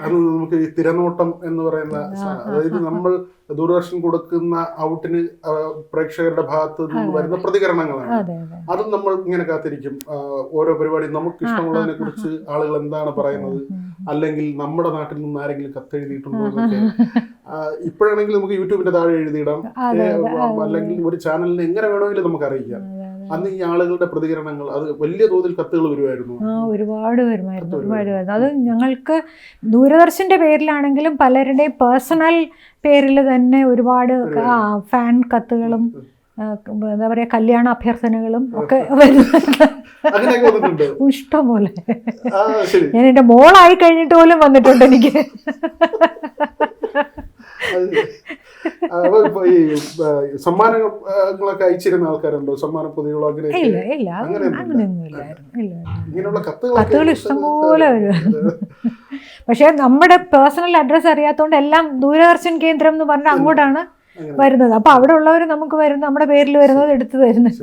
അത് നമുക്ക് ഈ തിരനോട്ടം എന്ന് പറയുന്ന അതായത് നമ്മൾ ദൂരദർശൻ കൊടുക്കുന്ന ഔട്ടിന് പ്രേക്ഷകരുടെ ഭാഗത്ത് നിന്ന് വരുന്ന പ്രതികരണങ്ങളാണ്. അതും നമ്മൾ ഇങ്ങനെ കാത്തിരിക്കും. ഓരോ പരിപാടി നമുക്ക് ഇഷ്ടമുള്ളതിനെ കുറിച്ച് ആളുകൾ എന്താണ് പറയുന്നത്, അല്ലെങ്കിൽ നമ്മുടെ നാട്ടിൽ നിന്ന് ആരെങ്കിലും കത്തെഴുതിയിട്ടുണ്ടോ എന്നൊക്കെ. ഇപ്പോഴാണെങ്കിൽ നമുക്ക് യൂട്യൂബിന്റെ താഴെ എഴുതിയിടാം, അല്ലെങ്കിൽ ഒരു ചാനലിന് എങ്ങനെ വേണമെങ്കിലും നമുക്ക് അറിയിക്കാം. അന്ന് ഈ ആളുകളുടെ പ്രതികരണങ്ങൾ അത് വലിയ തോതിൽ കത്തുകൾ വരുമായിരുന്നു. ഒരുപാട് വരുമായിരുന്നു. അത് ഞങ്ങൾക്ക് ദൂരദർശന്റെ പേരിലാണെങ്കിലും പലരുടെയും പേഴ്സണൽ പേരിൽ തന്നെ ഒരുപാട് ഫാൻ കത്തുകളും എന്താ പറയാ കല്യാണ അഭ്യർത്ഥനകളും ഒക്കെ വരുന്നുണ്ട്. ഇഷ്ടംപോലെ. ഞാൻ എൻ്റെ മോളായി കഴിഞ്ഞിട്ട് പോലും വന്നിട്ടുണ്ട് എനിക്ക്. ഈ സമ്മാനങ്ങളൊക്കെ അയച്ചിരുന്ന ആൾക്കാരുണ്ടോ? സമ്മാന പൊതികളോ അങ്ങനെ? ഇങ്ങനെയുള്ള കത്തുകൾ ഇഷ്ടംപോലെ വരും. പക്ഷെ നമ്മുടെ പേഴ്സണൽ അഡ്രസ്സ് അറിയാത്തതുകൊണ്ട് എല്ലാം ദൂരദർശൻ കേന്ദ്രം എന്ന് പറഞ്ഞാൽ അങ്ങോട്ടാണ് വരുന്നത്. അപ്പൊ അവിടെ ഉള്ളവർ നമുക്ക് വരുന്ന നമ്മുടെ പേരിൽ വരുന്നത് എടുത്തു തരുന്നത്.